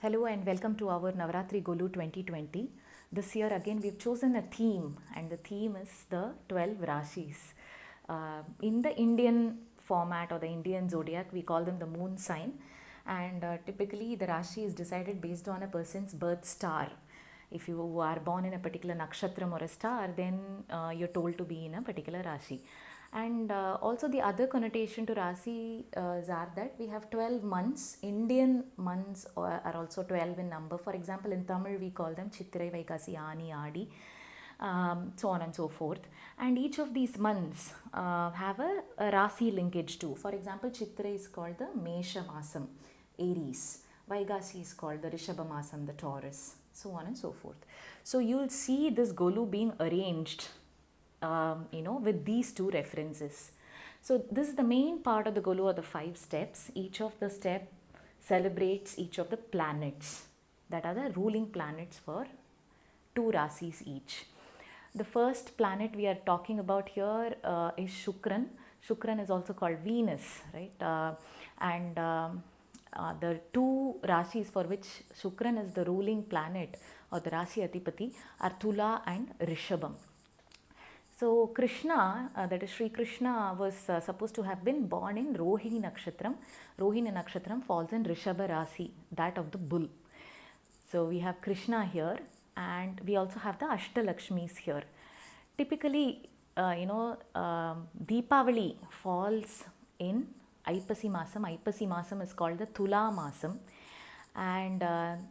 Hello and welcome to our Navratri Golu 2020. This year again we've chosen a theme, and the theme is the 12 Rashis. In the Indian format or the Indian zodiac, we call them the moon sign, and typically the Rashi is decided based on a person's birth star. If you are born in a particular nakshatram or a star, then you're told to be in a particular Rashi. And also the other connotation to Rasi are that we have 12 months. Indian months are also 12 in number. For example, in Tamil we call them Chitrai, Vaikasi, Ani, Adi, so on and so forth. And each of these months have a Rasi linkage too. For example, Chitrai is called the Mesha Masam, Aries. Vaikasi is called the Rishabha Masam, the Taurus, so on and so forth. So you'll see this Golu being arranged with these two references. So this is the main part of the Golu, or the 5 steps. Each of the step celebrates each of the planets that are the ruling planets for 2 Rasis each. The first planet we are talking about here is Shukran. Shukran is also called Venus, right? The 2 Rashis for which Shukran is the ruling planet or the Rashi Adhipati are Tula and Rishabham. So Krishna, that is Sri Krishna, was supposed to have been born in Rohini Nakshatram. Rohini Nakshatram falls in Rishabha Rasi, that of the bull. So we have Krishna here, and we also have the Ashtalakshmis here. Typically, Deepavali falls in Aipasi Masam. Aipasi Masam is called the Tula Masam. And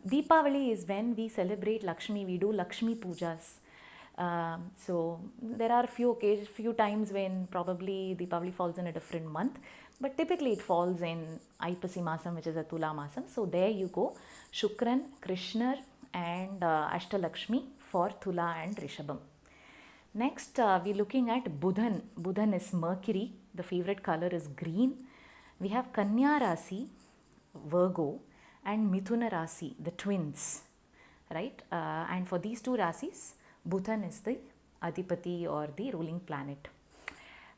Deepavali is when we celebrate Lakshmi, we do Lakshmi Pujas. So there are few times when probably Deepavali falls in a different month, but typically it falls in Aipasi Masam, which is a Tula Masam. So there you go, Shukran, Krishna and Ashtalakshmi for Tula and Rishabham. Next we're looking at Budhan. Budhan is Mercury, the favorite color is green. We have Kanya Rasi, Virgo, and Mithuna Rasi, the twins, right? And for these 2 Rasis, Budhan is the Adhipati or the ruling planet.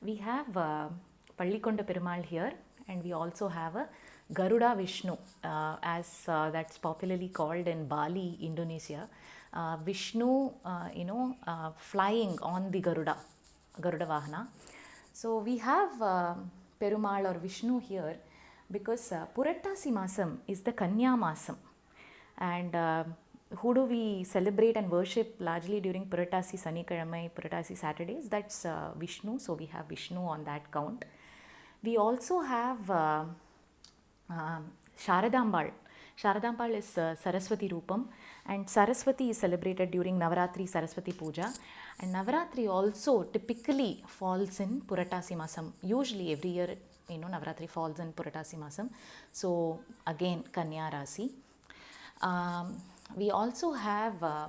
We have Pallikonda Perumal here, and we also have a Garuda Vishnu, as that's popularly called in Bali, Indonesia. Vishnu, flying on the Garuda Vahana. So we have Perumal or Vishnu here because Purattasi Masam is the Kanya Masam, and who do we celebrate and worship largely during Purattasi Sanikkilamai, Purattasi Saturdays? That's Vishnu. So we have Vishnu on that count. We also have Sharadambal. Sharadambal is Saraswati Rupam, and Saraswati is celebrated during Navaratri Saraswati Puja. And Navaratri also typically falls in Purattasi Masam. Usually every year, Navaratri falls in Purattasi Masam. So again, Kanya Rasi. We also have, the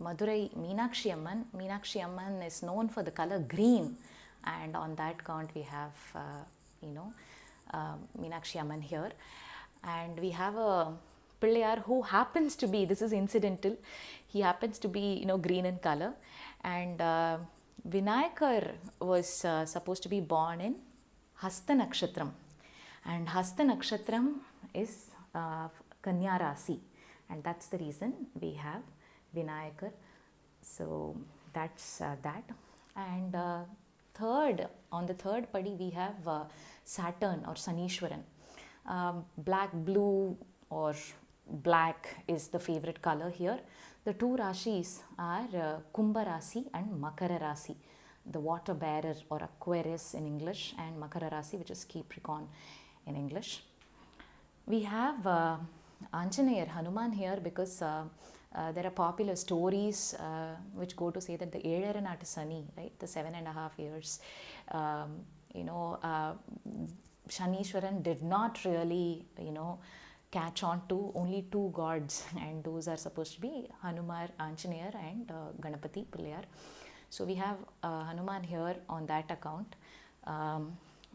Madurai Meenakshi Amman. Meenakshi Amman is known for the color green, and on that count we have, Meenakshi Amman here. And we have a Pillayar who happens to be, this is incidental, he happens to be, green in color. And Vinayakar was supposed to be born in Hasta Nakshatram. And Hasta Nakshatram is Kanya Rasi, and that's the reason we have Vinayakar. So that's that. And on the third padi we have Saturn or Sanishwaran. Black, blue or black is the favorite color here. The 2 Rashis are Kumbha Rasi and Makara Rasi, the water bearer or Aquarius in English, and Makara Rasi, which is Capricorn in English. We have Anjaneyar, Hanuman here, because there are popular stories which go to say that the Ezhara Natu Sani, right, the 7.5 years, Shanishwaran did not really, catch on to only 2 gods, and those are supposed to be Hanuman, Anjaneyar and Ganapati Pillayar. So we have Hanuman here on that account.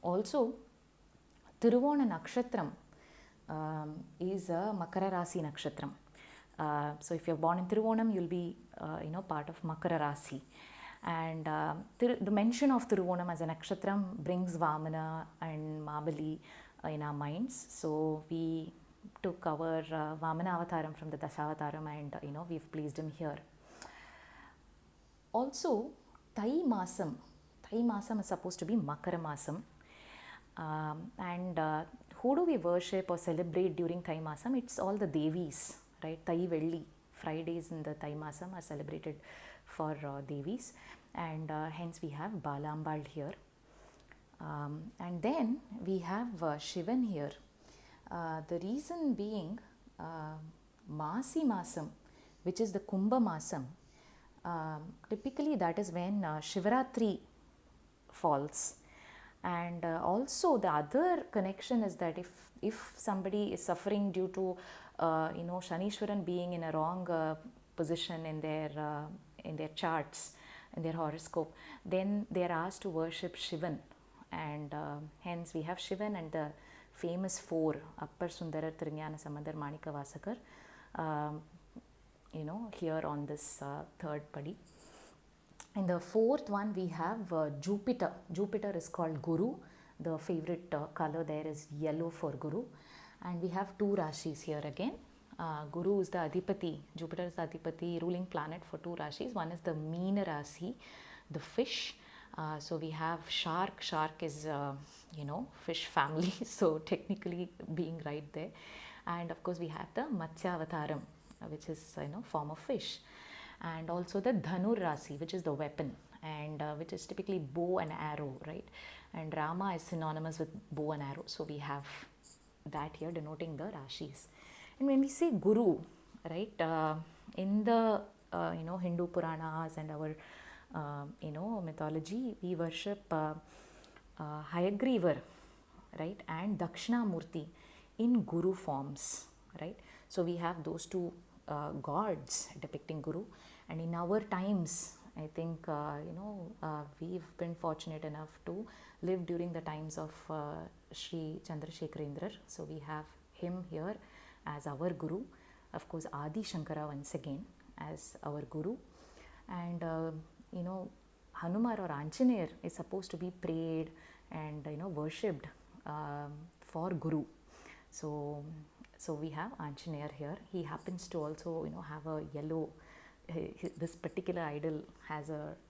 Also, Tiruvona Nakshatram is a Makara Rasi Nakshatram. So if you're born in Tiruvonam, you'll be part of Makara Rasi. And the mention of Tiruvonam as a Nakshatram brings Vamana and Mabali in our minds. So we took our Vamana Avataram from the Dasavataram, and we've placed him here. Also, Thai Masam is supposed to be Makara Masam. And who do we worship or celebrate during Thai Masam? It's all the Devis, right? Thai Velli Fridays in the Thai Masam are celebrated for Devis, and hence we have Balambal here. And then we have Shivan here. The reason being Masi Masam, which is the Kumbha Masam, typically that is when Shivaratri falls. And also the other connection is that if somebody is suffering due to Shanishwaran being in a wrong position in their charts, in their horoscope, then they are asked to worship Shivan, and hence we have Shivan and the famous four, Appar Sundarar, Trinyana Sambandar, Manika Vasakar, here on this third padi. And the fourth one we have Jupiter. Jupiter is called Guru. The favorite color there is yellow for Guru. And we have two Rashis here again. Guru is the Adhipati. Jupiter is the Adhipati, ruling planet for two Rashis. One is the Meena Rasi, the fish. So we have shark. Shark is, fish family. So technically being right there. And of course we have the Matsya Avataram, which is, form of fish. And also the Dhanur Rasi, which is the weapon, and which is typically bow and arrow, right? And Rama is synonymous with bow and arrow. So we have that here denoting the Rashis. And when we say Guru, right, in the Hindu Puranas and our mythology, we worship Hayagrivar, right, and Dakshinamurti in Guru forms, right? So we have those two gods depicting Guru. And in our times, I think we've been fortunate enough to live during the times of Sri Chandrasekharendra. So we have him here as our Guru. Of course, Adi Shankara once again as our Guru. And Hanuman or Anjaneya is supposed to be prayed and worshipped for Guru. So we have Anjaneya here. He happens to also have a yellow. This particular idol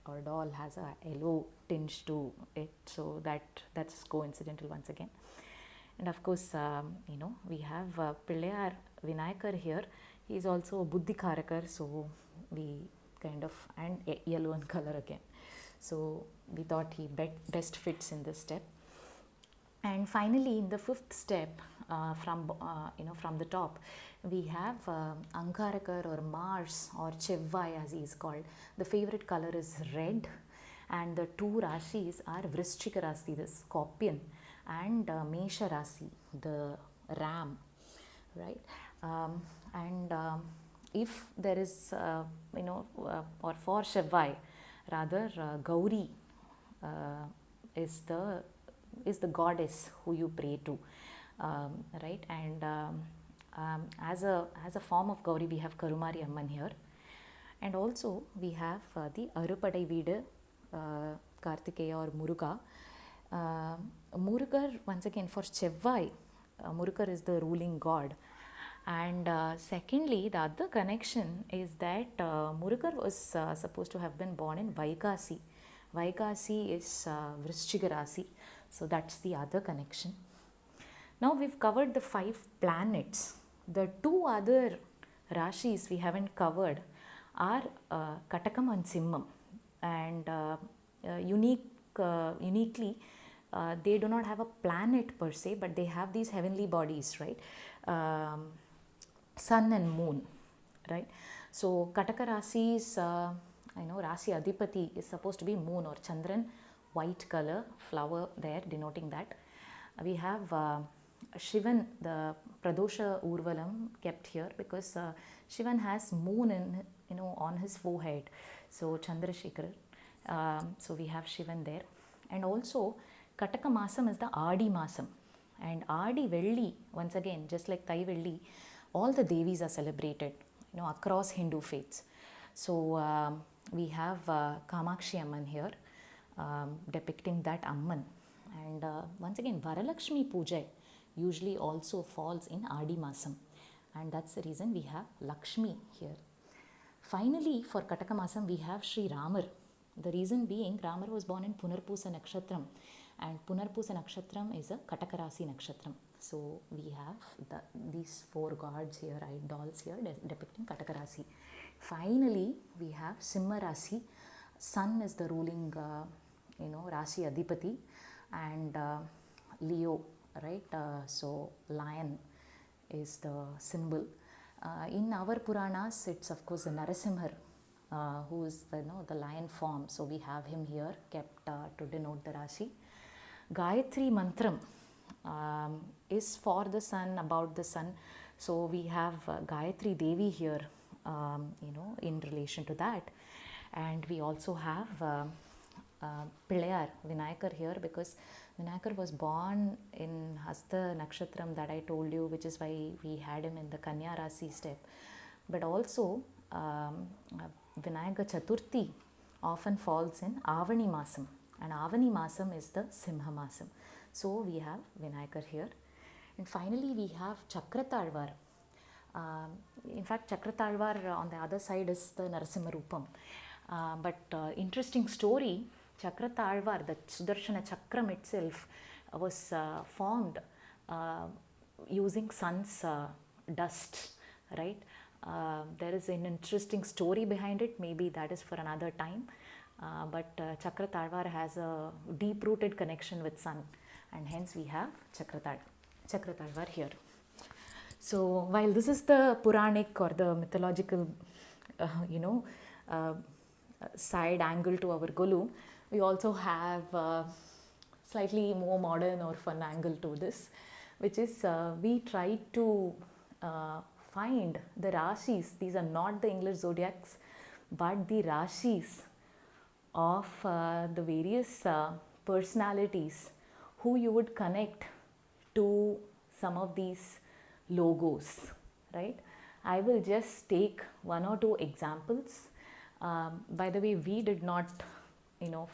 or doll has a yellow tinge to it. So that's coincidental once again. And of course, we have Pillayar Vinayakar here. He is also a Buddhikarakar. So we kind of, and yellow in color again. So we thought he best fits in this step. And finally, in the fifth step, from the top, we have Angarakar or Mars or Chevvai as he is called. The favorite color is red, and the two Rashis are Vrishchika Rasi, the scorpion, and Mesha Rasi, the ram, right? If there is, or for Chevvai, rather Gauri is the goddess who you pray to, right? And as a form of Gauri, we have Karumari Amman here, and also we have the Arupadai Veedu Kartikeya or Muruga. Murugar, once again, for Chevvai, Murugar is the ruling god. And secondly, the other connection is that Murugar was supposed to have been born in Vaikasi. Vaikasi is Vrishchika Rasi. So that's the other connection. Now we've covered the 5 planets. The 2 other Rashis we haven't covered are Katakam and Simmam. And uniquely, they do not have a planet per se, but they have these heavenly bodies, right? Sun and moon, right? So Kataka Rasi's, Rasi Adhipati is supposed to be moon or Chandran, white color, flower there denoting that. We have Shivan, the Pradosha Urvalam kept here because Shivan has moon on his forehead. So Chandrasekhar. So we have Shivan there. And also Kataka Masam is the Adi Masam. And Adi Velli, once again, just like Thai Velli, all the Devis are celebrated, across Hindu faiths. So we have Kamakshi Amman here, depicting that Amman. And once again, Varalakshmi Puja usually also falls in Adi Masam, and that's the reason we have Lakshmi here. Finally, for Kataka Masam, we have Sri Ramar. The reason being, Ramar was born in Punarpusa Nakshatram, and Punarpusa Nakshatram is a Katakarasi Nakshatram. So we have these four gods here, idols here depicting Katakarasi. Finally, we have Simha Rasi. Sun is the ruling, Rasi Adhipati, and Leo, right? So lion is the symbol. In our Puranas, it's of course the Narasimhar, who is the lion form. So we have him here kept to denote the Rashi. Gayatri Mantram is for the sun, about the sun. So we have Gayatri Devi here, in relation to that. And we also have Pilayar, Vinayakar here, because Vinayakar was born in Hasta Nakshatram that I told you, which is why we had him in the Kanya Rasi step. But also Vinayaka Chaturthi often falls in Avani Masam, and Avani Masam is the Simha Masam. So we have Vinayakar here. And finally we have Chakratalvar. In fact, Chakratalvar on the other side is the Narasimha Rupam. But interesting story, Chakratalvar, the Sudarshana Chakram itself was formed using sun's dust, right? There is an interesting story behind it, maybe that is for another time. But Chakratalvar has a deep-rooted connection with sun, and hence we have Chakratalvar here. So while this is the Puranic or the mythological, side angle to our Golu, we also have slightly more modern or fun angle to this, which is we try to find the Rashis. These are not the English zodiacs, but the Rashis of the various personalities who you would connect to some of these logos, right? I will just take one or two examples. By the way, we did not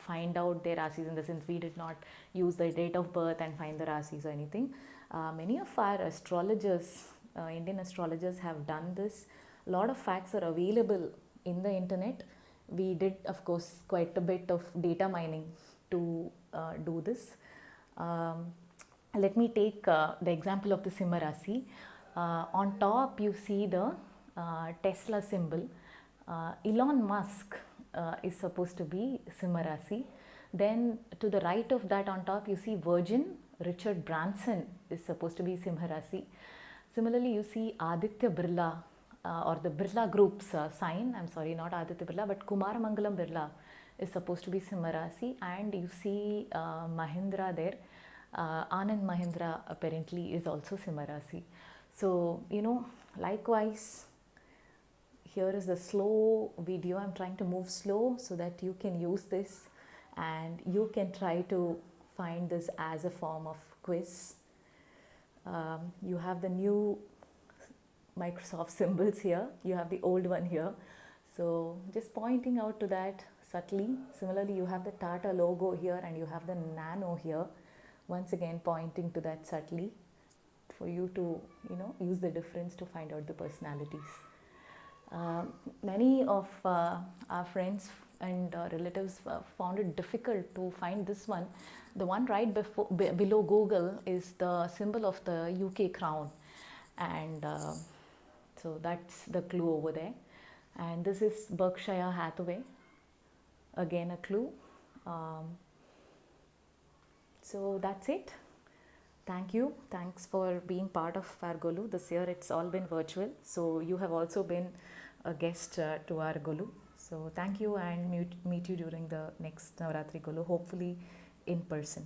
find out their Rasis, in the sense we did not use the date of birth and find the Rasis or anything. Many of our astrologers, Indian astrologers, have done this. A lot of facts are available in the internet. We did, of course, quite a bit of data mining to do this. Let me take the example of the Simha Rasi. On top you see the Tesla symbol. Elon Musk is supposed to be Simha Rasi. Then to the right of that on top you see Virgin Richard Branson is supposed to be Simha Rasi. Similarly, you see Aditya Birla or the Birla Group's sign. I'm sorry, not Aditya Birla, but Kumaramangalam Birla is supposed to be Simha Rasi. And you see Mahindra there. Anand Mahindra apparently is also Simha Rasi. So, likewise, here is the slow video. I'm trying to move slow so that you can use this and you can try to find this as a form of quiz. You have the new Microsoft symbols here. You have the old one here. So just pointing out to that subtly. Similarly, you have the Tata logo here and you have the Nano here. Once again, pointing to that subtly for you to, use the difference to find out the personalities. Many of our friends and relatives found it difficult to find this one. The one right below Google is the symbol of the UK crown, and so that's the clue over there. And this is Berkshire Hathaway, again a clue. So that's it. Thank you. Thanks for being part of our Golu. This year it's all been virtual. So you have also been a guest to our Golu. So thank you, and meet you during the next Navratri Golu, hopefully in person.